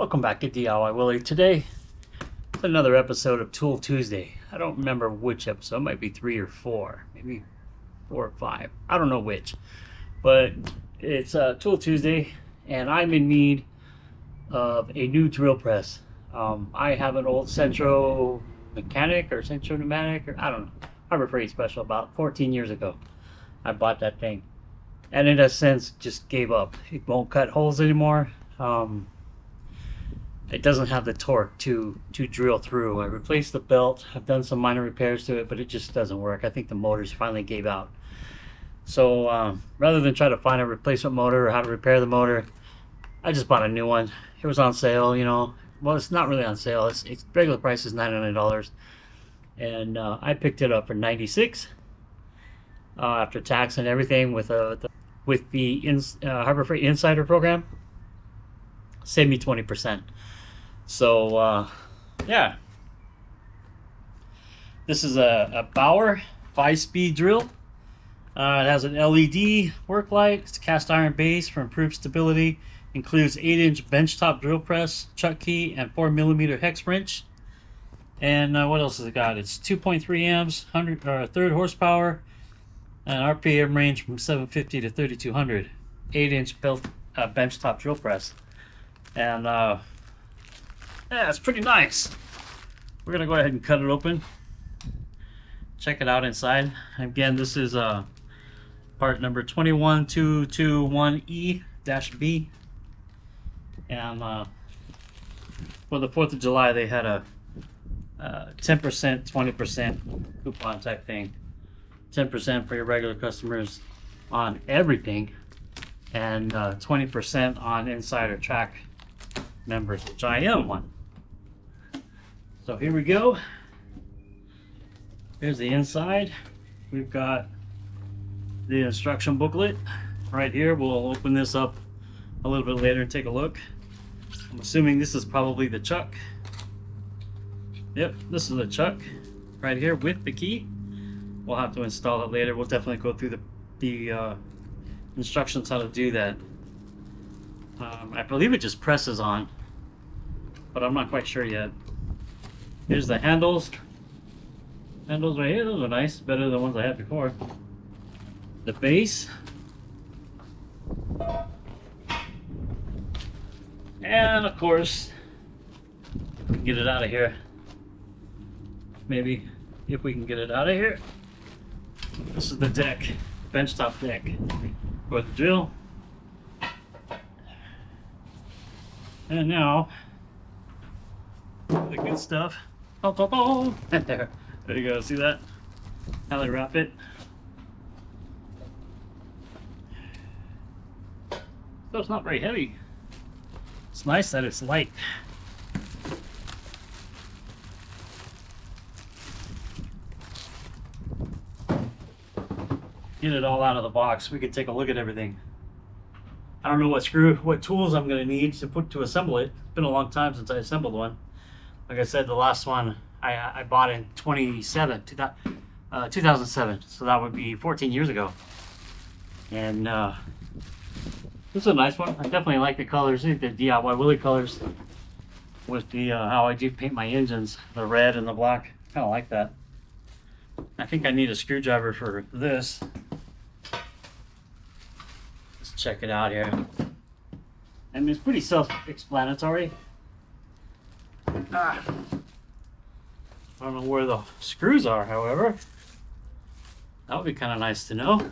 Welcome back to DIYWilly. Today, it's another episode of Tool Tuesday. I don't remember which episode. It might be 3 or 4. Maybe 4 or 5. I don't know which. But it's Tool Tuesday, and I'm in need of a new drill press. I have an old Centro Mechanic or Centro Pneumatic, or I don't know. Harbor Freight Special about 14 years ago. I bought that thing. And it has since just gave up. It won't cut holes anymore. It doesn't have the torque to drill through. I replaced the belt. I've done some minor repairs to it, but it just doesn't work. I think the motors finally gave out. So rather than try to find a replacement motor or how to repair the motor, I just bought a new one. It was on sale, you know. Well, it's not really on sale. Its regular price is $99, and I picked it up for $96 after tax and everything with the Harbor Freight Insider program. Saved me 20%. So yeah, this is a BAUER 5-speed drill. It has an LED work light. It's a cast iron base for improved stability. Includes 8-inch benchtop drill press, chuck key, and 4mm hex wrench. And what else has it got? It's 2.3 amps, 100 horsepower, and RPM range from 750 to 3200. 8-inch benchtop drill press. And yeah, it's pretty nice. We're gonna go ahead and cut it open, check it out inside. Again, this is part number 21221E-B, and for the 4th of July they had a 10% 20% coupon type thing. 10% for your regular customers on everything, and 20% on Insider Track members, which I am one. So here we go. Here's the inside. We've got the instruction booklet right here. We'll open this up a little bit later and take a look. I'm assuming this is probably the chuck. Yep, this is the chuck right here with the key. We'll have to install it later. We'll definitely go through the instructions how to do that. I believe it just presses on, but I'm not quite sure yet. Here's the handles. Handles right here, those are nice, better than the ones I had before. The base. And of course, get it out of here. Maybe, if we can get it out of here. This is the deck, benchtop deck for the drill. And now, the good stuff. There you go, see that? How they wrap it. So it's not very heavy. It's nice that it's light. Get it all out of the box. We can take a look at everything. I don't know what tools I'm going to need to assemble it. It's been a long time since I assembled one. Like I said, the last one I bought in 2007, so that would be 14 years ago. And this is a nice one. I definitely like the colors. I think the DIYWilly colors with the how I do paint my engines, the red and the black. Kind of like that. I think I need a screwdriver for this. Let's check it out here. I mean, it's pretty self-explanatory. I don't know where the screws are, however. That would be kind of nice to know.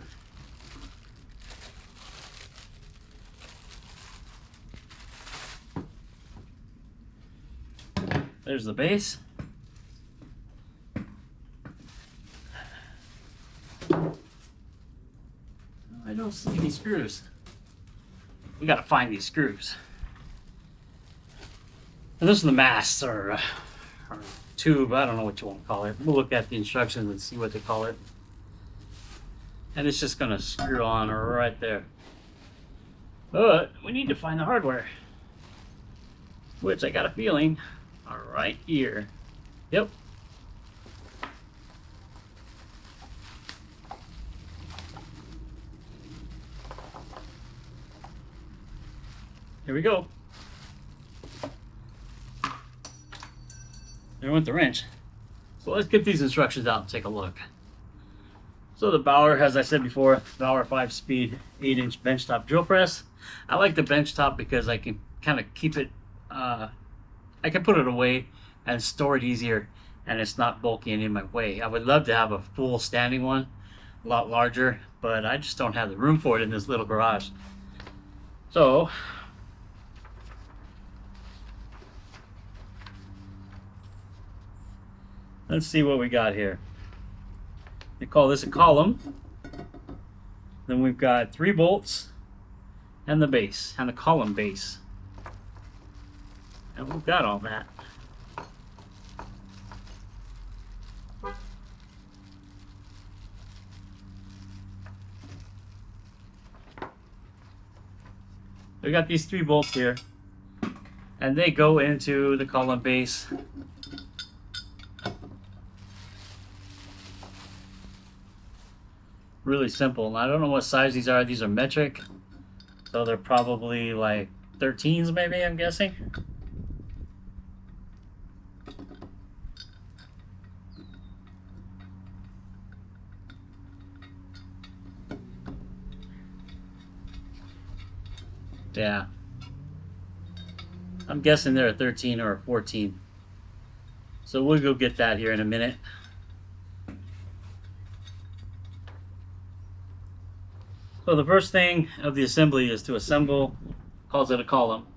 There's the base. I don't see any screws. We gotta find these screws. And this is the mast or tube, I don't know what you want to call it. We'll look at the instructions and see what they call it. And it's just gonna screw on right there. But we need to find the hardware, which I got a feeling are right here. Yep. Here we go. there went the wrench. So let's get these instructions out and take a look. So the BAUER, as I said before, BAUER 5-speed 8-inch benchtop drill press. I like the benchtop because I can kind of keep it, I can put it away and store it easier, and it's not bulky and in my way. I would love to have a full standing one, a lot larger, but I just don't have the room for it in this little garage. So let's see what we got here. They call this a column. Then we've got 3 bolts and the base, and the column base. And we've got all that. We got these 3 bolts here, and they go into the column base. Really simple. And I don't know what size these are. These are metric, so they're probably like 13s maybe, I'm guessing. Yeah, I'm guessing they're a 13 or a 14. So we'll go get that here in a minute. So the first thing of the assembly is to assemble, calls it a column,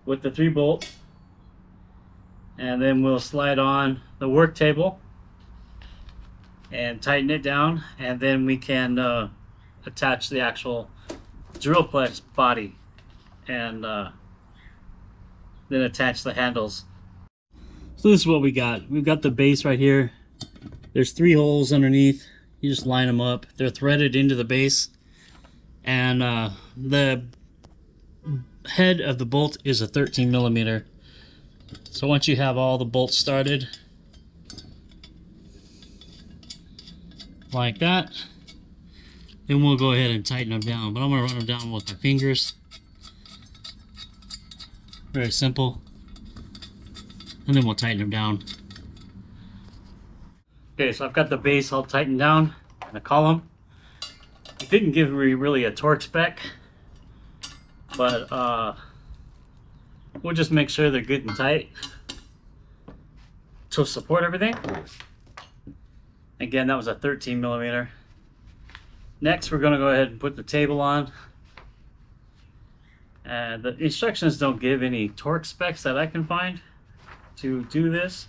with the 3 bolts. And then we'll slide on the work table and tighten it down, and then we can attach the actual drill press body and then attach the handles. So this is what we got. We've got the base right here. There's 3 holes underneath. You just line them up. They're threaded into the base. And the head of the bolt is a 13 millimeter. So once you have all the bolts started, like that, then we'll go ahead and tighten them down. But I'm going to run them down with my fingers. Very simple. And then we'll tighten them down. Okay, so I've got the base all tightened down and the column. It didn't give me really a torque spec, but we'll just make sure they're good and tight to support everything. Again, that was a 13 millimeter. Next, we're going to go ahead and put the table on. And the instructions don't give any torque specs that I can find to do this.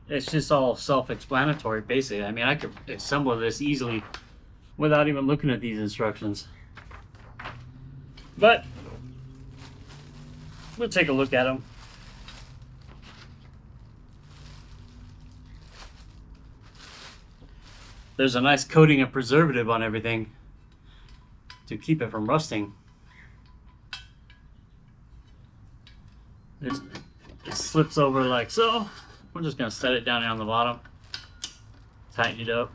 It's just all self-explanatory, basically. I mean, I could assemble this easily without even looking at these instructions. But we'll take a look at them. There's a nice coating of preservative on everything to keep it from rusting. It slips over like so. We're just going to set it down on the bottom, tighten it up.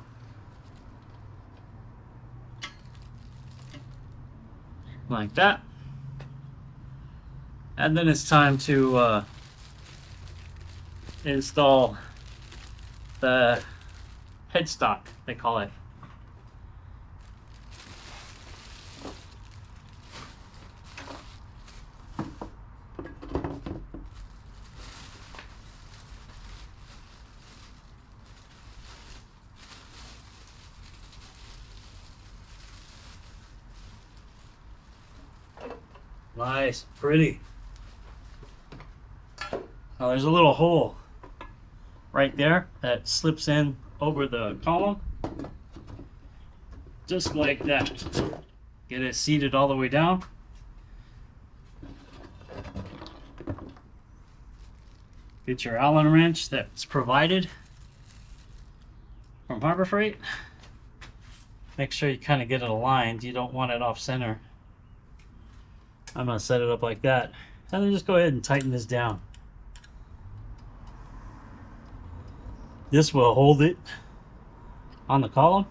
Like that. And then it's time to install the headstock, they call it. Nice, pretty. Now there's a little hole right there that slips in over the column. Just like that. Get it seated all the way down. Get your Allen wrench that's provided from Harbor Freight. Make sure you kind of get it aligned. You don't want it off center. I'm going to set it up like that. And then just go ahead and tighten this down. This will hold it on the column.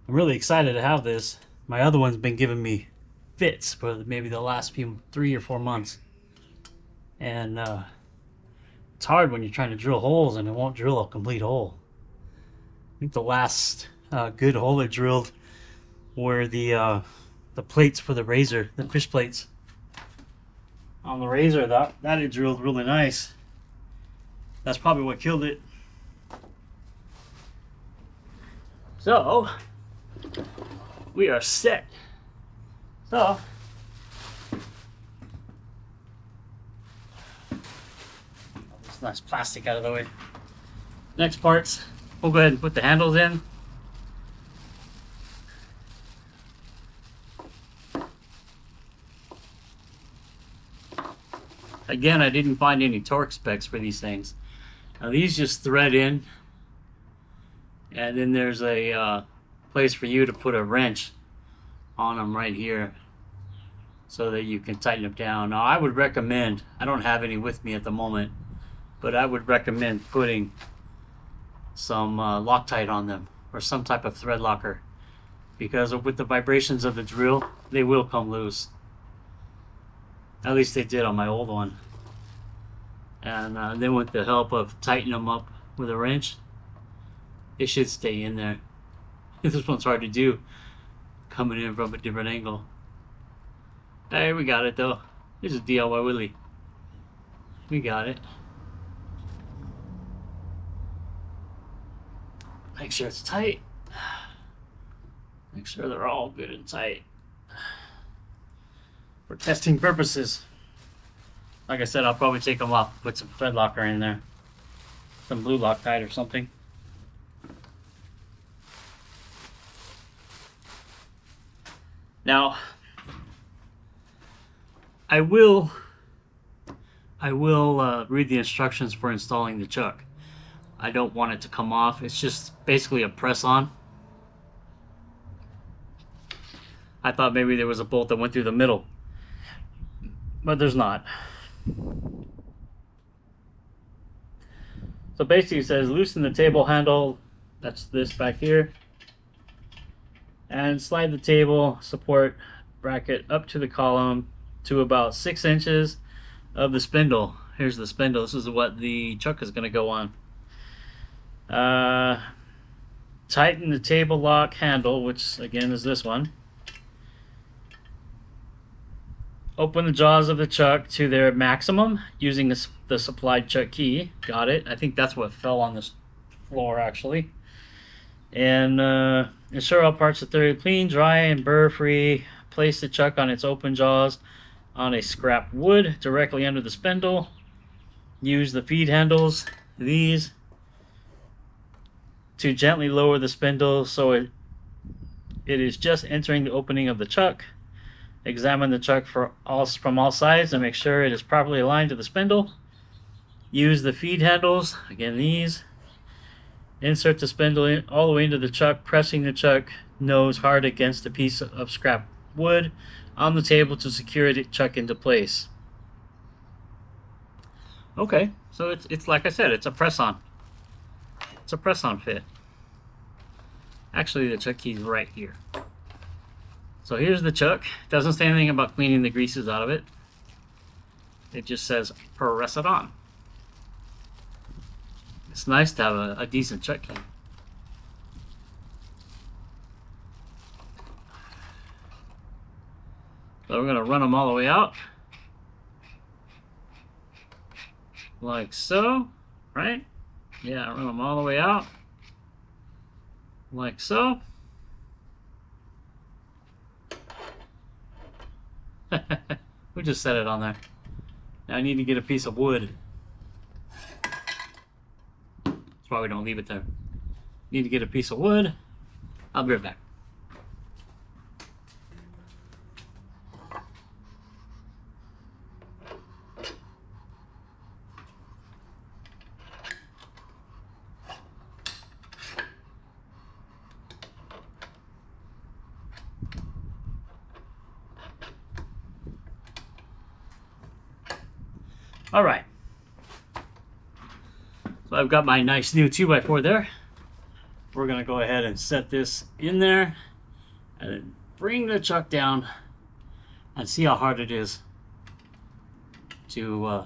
I'm really excited to have this. My other one's been giving me fits for maybe the last 3 or 4 months. And it's hard when you're trying to drill holes and it won't drill a complete hole. I think the last good hole I drilled were the plates for the razor, the fish plates. On the razor, that it drilled really nice. That's probably what killed it. So we are set. So this nice plastic out of the way. Next parts, we'll go ahead and put the handles in. Again, I didn't find any torque specs for these things. Now these just thread in, and then there's a place for you to put a wrench on them right here so that you can tighten them down. Now I would recommend, I don't have any with me at the moment, but I would recommend putting some Loctite on them or some type of thread locker, because with the vibrations of the drill, they will come loose. At least they did on my old one. And then with the help of tightening them up with a wrench, it should stay in there. This one's hard to do, coming in from a different angle. Hey, we got it though. This is DIYWilly. We got it. Make sure it's tight. Make sure they're all good and tight for testing purposes. Like I said, I'll probably take them off, put some thread locker in there, some blue Loctite or something. Now, I will read the instructions for installing the chuck. I don't want it to come off. It's just basically a press on. I thought maybe there was a bolt that went through the middle, but there's not. So basically it says loosen the table handle, that's this back here, and slide the table support bracket up to the column to about 6 inches of the spindle. Here's the spindle. This is what the chuck is going to go on. Tighten the table lock handle, which again is this one. Open the jaws of the chuck to their maximum using the supplied chuck key. Got it. I think that's what fell on this floor actually. And ensure all parts are thoroughly clean, dry, and burr free. Place the chuck on its open jaws on a scrap wood directly under the spindle. Use the feed handles, these, to gently lower the spindle so it is just entering the opening of the chuck. Examine the chuck from all sides and make sure it is properly aligned to the spindle. Use the feed handles, again these. Insert the spindle in, all the way into the chuck, pressing the chuck nose hard against a piece of scrap wood on the table to secure the chuck into place. Okay, so it's like I said, it's a press-on. It's a press-on fit. Actually, the chuck key is right here. So here's the chuck. It doesn't say anything about cleaning the greases out of it. It just says press it on. It's nice to have a decent chuck key. So we're going to run them all the way out. Like so, right? Yeah, run them all the way out. Like so. We just set it on there. Now I need to get a piece of wood. That's why we don't leave it there. Need to get a piece of wood. I'll be right back. All right, so I've got my nice new 2x4 there. We're gonna go ahead and set this in there and then bring the chuck down and see how hard it is to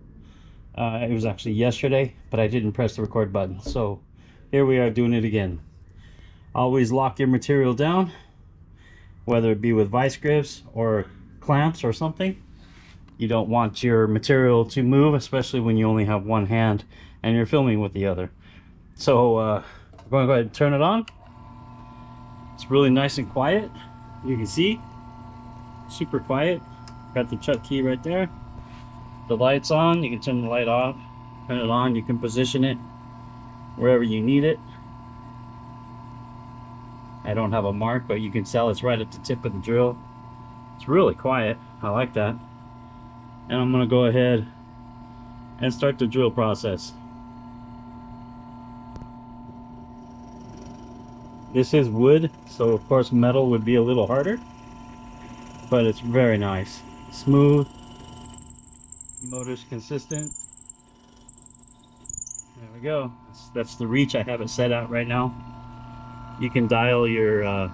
It was actually yesterday, but I didn't press the record button. So here we are doing it again. Always lock your material down, whether it be with vice grips or clamps or something. You don't want your material to move, especially when you only have one hand and you're filming with the other. So we're going to go ahead and turn it on. It's really nice and quiet. You can see, super quiet. Got the chuck key right there. The light's on. You can turn the light off, turn it on. You can position it wherever you need it. I don't have a mark, but you can tell it's right at the tip of the drill. It's really quiet. I like that. And I'm going to go ahead and start the drill process. This is wood, so of course metal would be a little harder, but it's very nice. Smooth, motor's consistent. There we go. That's the reach I have it set at right now. You can dial the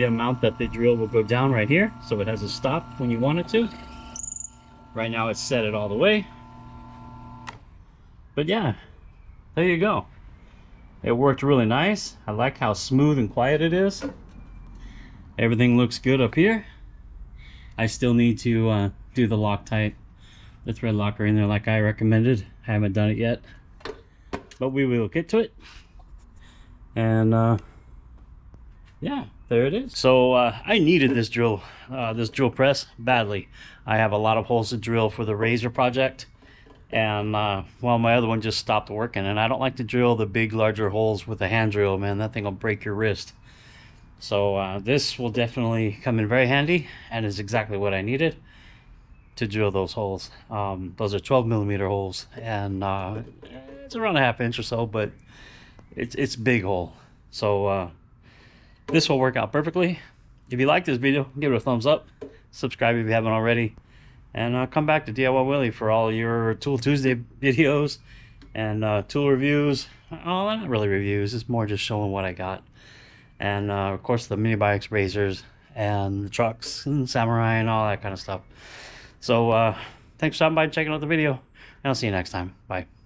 amount that the drill will go down right here, so it has a stop when you want it to. Right now it's set it all the way. But yeah, there you go. It worked really nice. I like how smooth and quiet it is. Everything looks good up here. I still need to do the Loctite, the thread locker in there like I recommended. I haven't done it yet, but we will get to it. And yeah, there it is. So I needed this drill press badly. I have a lot of holes to drill for the razor project, and well, my other one just stopped working, and I don't like to drill the big larger holes with a hand drill, man. That thing will break your wrist. So this will definitely come in very handy, and is exactly what I needed to drill those holes. Those are 12mm holes, and it's around a ½ inch or so, but it's a big hole. So this will work out perfectly. If you like this video, give it a thumbs up, subscribe if you haven't already, and come back to DIYWilly for all your Tool Tuesday videos and tool reviews. Oh, not really reviews, it's more just showing what I got. And of course the mini bikes, razors, and the trucks and samurai and all that kind of stuff. So thanks for stopping by and checking out the video, and I'll see you next time. Bye.